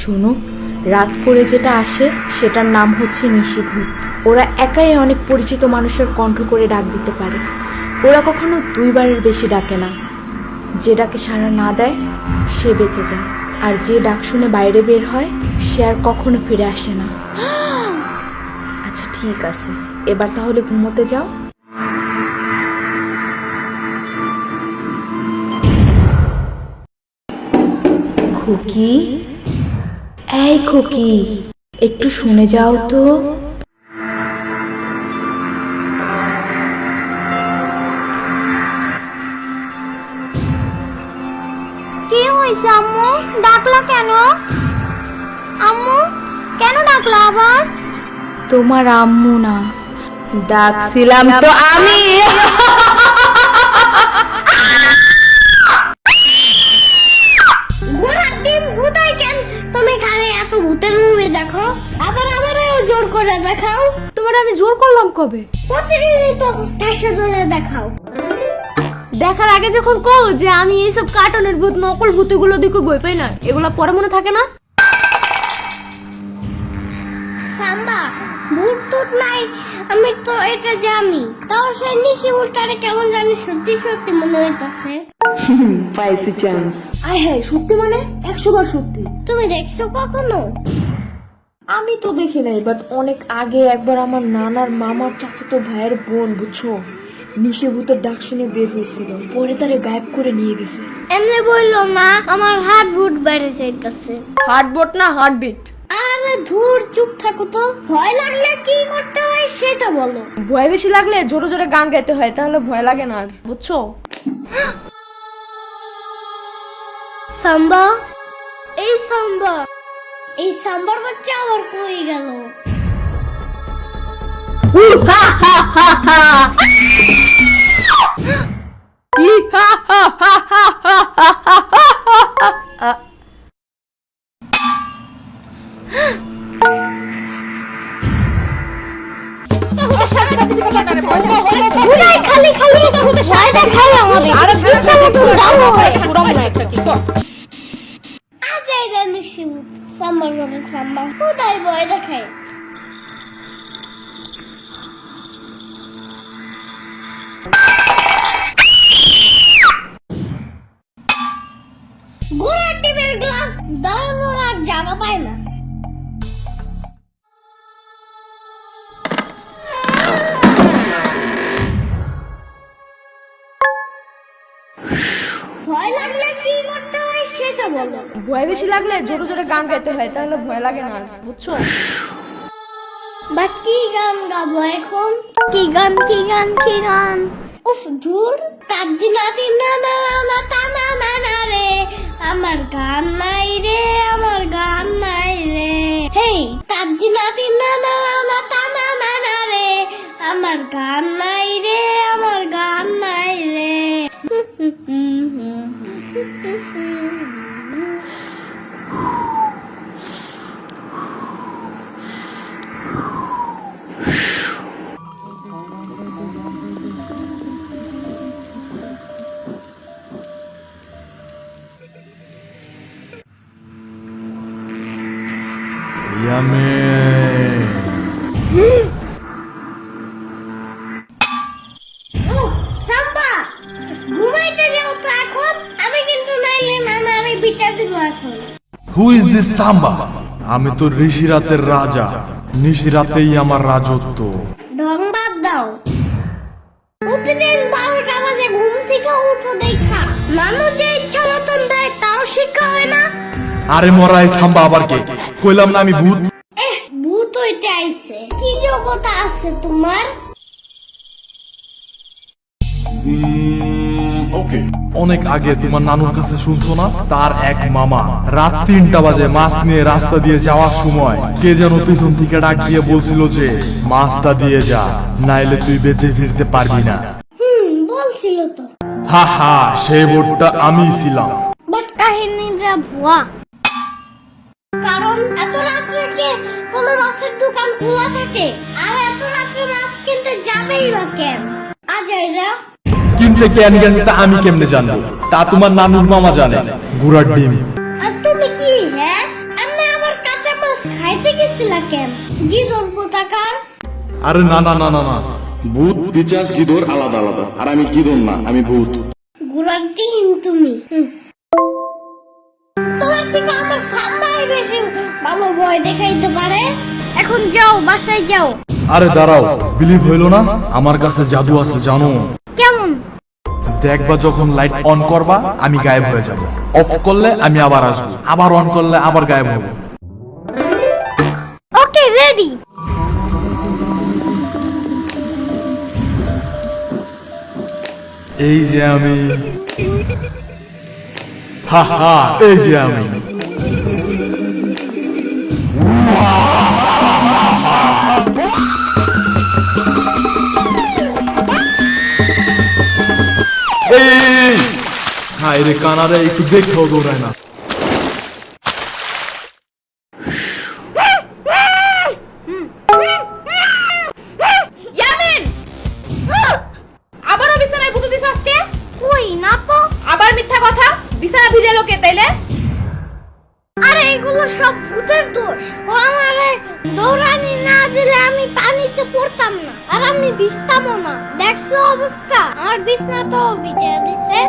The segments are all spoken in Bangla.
শোনো, রাত করে যেটা আসে সেটার নাম হচ্ছে নিশিভূত। ওরা একাই অনেক পরিচিত মানুষের কণ্ঠ করে ডাক দিতে পারে। ওরা কখনো 2 বারের বেশি ডাকে না। যে ডাকে সাড়া না দেয় সে বেঁচে যায়, আর যে ডাক শুনে বাইরে বের হয় সে আর কখনো ফিরে আসে না। আচ্ছা ঠিক আছে, এবার তাহলে ঘুমোতে যাও। খুকি, এই খুকি, একটু শুনে যাও তো। কি হয়েছে আম্মু? ডাকলা কেন? আম্মু কেন ডাকলা আবার? তোমার আম্মু না, ডাকছিলাম তো আমি। ঘোড়ার ডিম ভূতাই কেন? তুমি খালি এত ভূতের মুভি দেখো, আবার আমারও জোর করে দেখাও। তোমার আমি জোর করলাম কবে? প্রতিদিনই তো ঠাসা করে দেখাও। দেখার আগে যখন কও যে আমি এইসব কার্টুনের ভূত নকল ভূতগুলো দিকে বই পাই না, এগুলা পরে মনে থাকে না। সাম্বা, ভূত টুত নাই, আমি তো এটা জানি। তাও সে নিশি ভূতটারে কেমন জানি সত্যি সত্যি মনে হইতাছে। পাইছি চান্স। আয় হ্যাঁ, সত্যি মানে 100 বার সত্যি। তুমি দেখছো কখনো? আমি তো দেখি নাই, বাট অনেক আগে একবার আমার নানার মামার চাচাতো ভাইয়ের বোন, বুঝছো, নিশিভূতের ডাক শুনে বের হয়েছিল, পরে তারে গায়েব করে নিয়ে গেছে। এমনি বললো না, আমার হাত ভূত বেড়ে যাইতাছে। হার্টবিট না হার্টবিট। আরে ধুর, চুপ থাকো তো। ভয় লাগলে কি করতে হয় সেটা বলো। ভয় বেশি লাগলে জোরে জোরে গান গাইতে হয়, তাহলে ভয় লাগে না আর, বুঝছো? সাম্বা, এই সাম্বা, এই সাম্বার বাচ্চা আবার কই গেল? খালি খালি ভয় দেখাই আমাদের। আজাই জানি শিবু সাম্বার বলে সাম্বা কোথায় ভয় দেখায়? ঘোড়ার ডিমের গ্লাস দাঁড়ানোর আর জায়গা পায় না। ভয় লাগলে কি করতে হয় সেটা বলো। ভয় বেশি লাগলে জোরে জোরে গান গাইতে হয়, তাহলে ভয় লাগে না আর, বুঝছো? বাট কি গান গাবো এখন? কি গান কি গান কি গান? উফ ধুর, তার দিনা দিনা না না না না না রে, আমার গান নাই রে, আমার গান নাই রে। হেই, তার দিনা দিনা না না না না না রে, আমার গান নাই রে, আমার গান নাই রে। ও সাম্বা, ঘুমাইতে যাও তো এখন। আমি কিন্তু নাইলে নানারে বিচার দিব এখন। হু ইজ দিস সাম্বা? আমি তো ঋষিরাতের রাজা, নিশিরাতেই আমার রাজত্ব। ঢং বাদ দাও। প্রতিদিন 12টা বাজে ঘুম থেকে উঠো দেখা মানুষ যে ইচ্ছা মতন দেয় তাও শিক্ষা হয় না। আরে মরাই সাম্বা আবার কে? কইলাম না আমি ভূত। ভূত হইতে আইছে, কি যোগ্যতা আছে তোমার? অনেক আগে তোমার নানুর কাছে শুনছো না, তার এক মামা রাত 3টা বাজে মাছ নিয়ে রাস্তা দিয়ে যাওয়ার সময় কে যেন পিছন থেকে ডাক দিয়ে বলছিল যে মাছটা দিয়ে যা, নাইলে তুই বেঁচে ফিরতে পারবি না। বলছিল তো। হা হা, সেই বোর্ডটা আমি ছিলাম। বাট কাহিনীটা ভুয়া। কারণ এত রাত্রে কে কোনো মাছের দোকান খোলা থাকে? আর এত রাত্রে মাছ কিনতে যাবেই বা কেন? আজাইরা কিনতে কেন গেছে তা আমি কেমনে জানবো? তা তোমার নানুর মামা জানে। ঘোড়ার ডিম। আর তুমি কি হ্যাঁ? এমনি খাইতে গেছিলা কেন গিদর কোথাকার? আরে না না না না না, ভূত পিচাস গিদর আলাদা আলাদা, আর আমি গিদর না, আমি ভূত। গুলার টিম তুমি। তোমার থেকে আমার সাম্বাই বেশি ভালো ভয় দেখাইতে পারে। এখন যাও, বাসায় যাও। আরে দাঁড়াও, বিলিভ হইলো না? আমার কাছে জাদু আছে জানো। কেমন? দেখবা যখন লাইট অন করবা আমি গায়েব হয়ে যাব, অফ করলে আমি আবার আসবো, আবার অন করলে আবার গায়েব হবো। ওকে, রেডি। এই যে আমি, হা হা, এই যে আমি। এই হায় রে কানারে, একটু দেখেও দৌড়ায় না। ইয়ামিন, আবারও বিছানায় ভূত দিছ আজকে? কই না তো। আবার মিথ্যা কথা, বিছানা ভিজে লোকে তাইলে? আরে এগুলো সব ভূতের দোষ। ও আমারে দৌড়ানি না দিলে আমি পানিতে পড়তাম না, আর আমি ভিজতামও না। দেখছো অবস্থা, আমার বিছনা তো ভিজে দিছে।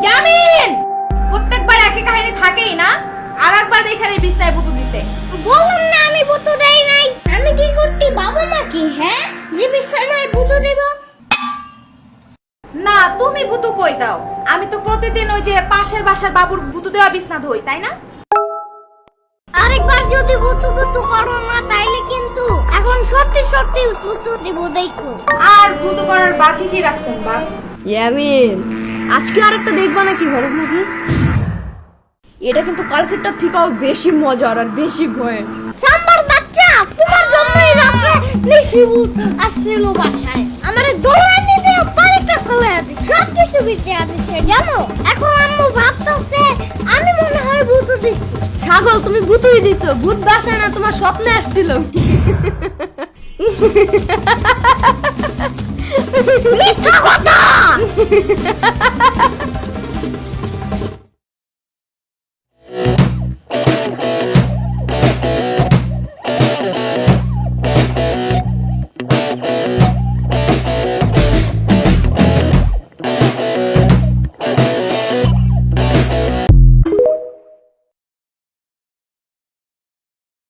ইয়ামিন, প্রত্যেকবার একই কাহিনী থাকেই না, আর একবার দেখারে বিছনায় ভূত দিতে। বললাম না আমি ভূত দেই নাই। আমি কি করতে বাবা নাকি, হ্যাঁ, যে বিছানায় ভূত দেব? না, তুমি ভূত কই দাও? আমি তো প্রতিদিন ওই যে পাশের বাসার বাবুর ভূত দেওয়া বিছনা ধুই, তাই না? আরেকবার যদি ভূত করো না তাইলে কিন্তু এখন সত্যি সত্যি ভূত দেব, দেখো। আর ভূত করার বাকি কি রাখছেন বা? ইয়ামিন, আজকে আরেকটা দেখবা নাকি হরর মুভি? এটা কিন্তু কালকেরটার থেকেও বেশি মজার আর বেশি ভয়ের। সাম্বার বাচ্চা, তোমার জন্যই রাতে বেশি ভূত আসছিল বাসায়। আমারে দৌড়ানি দিয়ে বাড়িটা ফেলে দিছে, সব কিছু বিতে দিছে জানো। এখন আম্মু ভাবতেছে আমি মনে হয় ভূত দিছি। ছাগল, তুমি ভূতই দিছো। ভূত বাসায় না, তোমার স্বপ্নে আসছিল। মিথ্যা কথা।